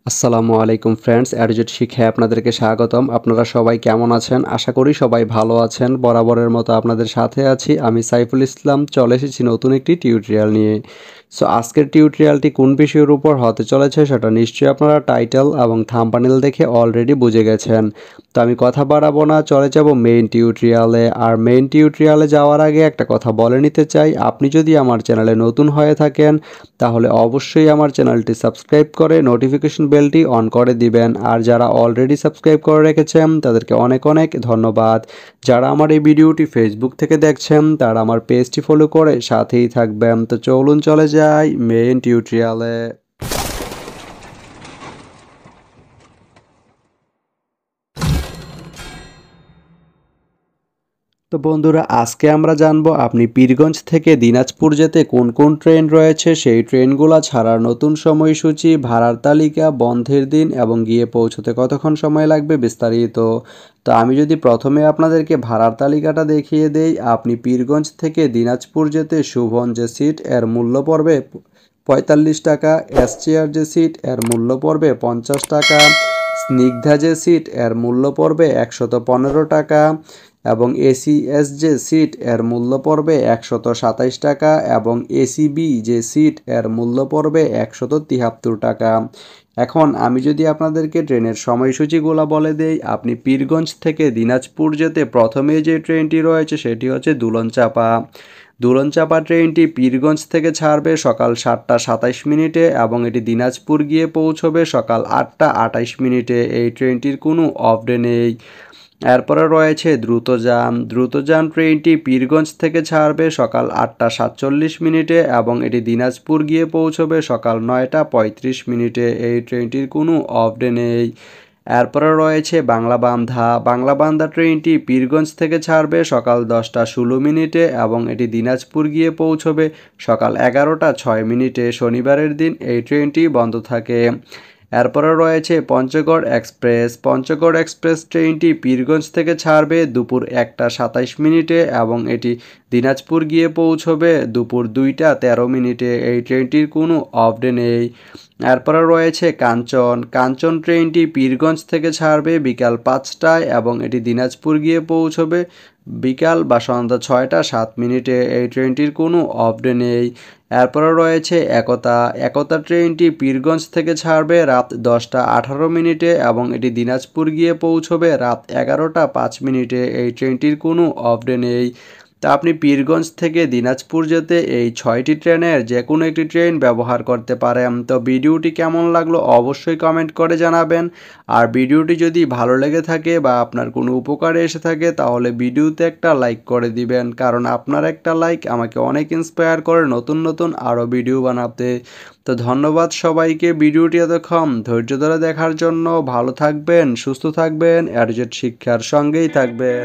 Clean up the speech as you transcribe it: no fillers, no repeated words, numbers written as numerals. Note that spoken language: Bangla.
আসসালামু আলাইকুম ফ্রেন্ডস, অ্যাডজেট শিক্ষায় আপনাদেরকে স্বাগতম। আপনারা সবাই কেমন আছেন? আশা করি সবাই ভালো আছেন। বরাবরের মতো আপনাদের সাথে আছি আমি সাইফুল ইসলাম। চলে এসেছি নতুন একটি টিউটোরিয়াল নিয়ে। সো আজকের টিউটোরিয়ালটি কোন বিষয়ের উপর হতে চলেছে সেটা নিশ্চয়ই আপনারা টাইটেল এবং থাম্বনেল দেখে অলরেডি বুঝে গেছেন। তো আমি কথা বাড়াবো না, চলে যাব মেইন টিউটোরিয়ালে। আর মেইন টিউটোরিয়ালে যাওয়ার আগে একটা কথা বলে নিতে চাই, আপনি যদি আমার চ্যানেলে নতুন হয়ে থাকেন তাহলে অবশ্যই আমার চ্যানেলটি সাবস্ক্রাইব করে নোটিফিকেশন বেলটি অন করে দিবেন। আর যারা অলরেডি সাবস্ক্রাইব করে রেখেছেন তাদেরকে অনেক অনেক ধন্যবাদ। যারা আমার এই ভিডিওটি ফেসবুক থেকে দেখছেন তারা আমার পেজটি ফলো করে সাথেই থাকবেন। তো চলুন চলে যাই মেইন টিউটোরিয়ালে। তো বন্ধুরা, আজকে আমরা জানবো আপনি পীরগঞ্জ থেকে দিনাজপুর যেতে কোন কোন ট্রেন রয়েছে, সেই ট্রেনগুলো ছাড়ার নতুন সময়সূচি, ভাড়ার তালিকা, বন্ধের দিন এবং গিয়ে পৌঁছতে কতক্ষণ সময় লাগবে বিস্তারিত। তো আমি যদি প্রথমে আপনাদেরকে ভাড়ার তালিকাটা দেখিয়ে দেই, আপনি পীরগঞ্জ থেকে দিনাজপুর যেতে শুভন যে সিট এর মূল্য পড়বে 45 টাকা, এস চেয়ার যে সিট এর মূল্য পড়বে 50 টাকা, স্নিগ্ধা যে সিট এর মূল্য পড়বে 115 টাকা এবং এসিএস যে সিট এর মূল্য পড়বে 127 টাকা এবং এসিবি যে সিট এর মূল্য পড়বে 173 টাকা। এখন আমি যদি আপনাদেরকে ট্রেনের সময়সূচিগুলো বলে দেই, আপনি পীরগঞ্জ থেকে দিনাজপুর যেতে প্রথমে যে ট্রেনটি রয়েছে সেটি হচ্ছে দুলনচাপা। দুলনচাপা ট্রেনটি পীরগঞ্জ থেকে ছাড়বে সকাল 7টা 27 মিনিটে এবং এটি দিনাজপুর গিয়ে পৌঁছবে সকাল 8টা 28 মিনিটে। এই ট্রেনটির কোনো অফ ডে নেই। এরপরে রয়েছে দ্রুতযান। দ্রুতযান ট্রেনটি পীরগঞ্জ থেকে ছাড়বে সকাল 8টা 47 মিনিটে এবং এটি দিনাজপুর গিয়ে পৌঁছবে সকাল 9টা 35 মিনিটে। এই ট্রেনটির কোনো অফ ডে নেই। এরপরে রয়েছে বাংলাবান্ধা। বাংলাবান্ধা ট্রেনটি পীরগঞ্জ থেকে ছাড়বে সকাল 10টা 16 মিনিটে এবং এটি দিনাজপুর গিয়ে পৌঁছবে সকাল 11টা 6 মিনিটে। শনিবারের দিন এই ট্রেনটি বন্ধ থাকে। এরপরে রয়েছে পঞ্চগড় এক্সপ্রেস। পঞ্চগড় এক্সপ্রেস ট্রেনটি পীরগঞ্জ থেকে ছাড়বে দুপুর 1টা 27 মিনিটে এবং এটি দিনাজপুর গিয়ে পৌঁছবে দুপুর 2টা 13 মিনিটে। এই ট্রেনটির কোনো অফ ডে নেই। এরপরে রয়েছে কাঞ্চন। কাঞ্চন ট্রেনটি পীরগঞ্জ থেকে ছাড়বে বিকাল 5টায় এবং এটি দিনাজপুর গিয়ে পৌঁছবে বিকাল বা সন্ধ্যা 6টা 7 মিনিটে। এই ট্রেনটির কোনো অফ ডে নেই। এরপরে রয়েছে একতা। একতা ট্রেনটি পীরগঞ্জ থেকে ছাড়বে রাত 10টা 18 মিনিটে এবং এটি দিনাজপুর গিয়ে পৌঁছবে রাত 11টা 5 মিনিটে। এই ট্রেনটির কোনো অফ ডে নেই। তা আপনি পীরগঞ্জ থেকে দিনাজপুর যেতে এই 6টি ট্রেনের যে কোনো একটি ট্রেন ব্যবহার করতে পারেন। তো ভিডিওটি কেমন লাগলো অবশ্যই কমেন্ট করে জানাবেন। আর ভিডিওটি যদি ভালো লেগে থাকে বা আপনার কোনো উপকারে এসে থাকে তাহলে ভিডিওতে একটা লাইক করে দিবেন, কারণ আপনার একটা লাইক আমাকে অনেক ইন্সপায়ার করে নতুন নতুন আরও ভিডিও বানাতে। তো ধন্যবাদ সবাইকে ভিডিওটি এতক্ষণ ধৈর্য ধরে দেখার জন্য। ভালো থাকবেন, সুস্থ থাকবেন, অ্যাডজেট শিক্ষার সঙ্গেই থাকবেন।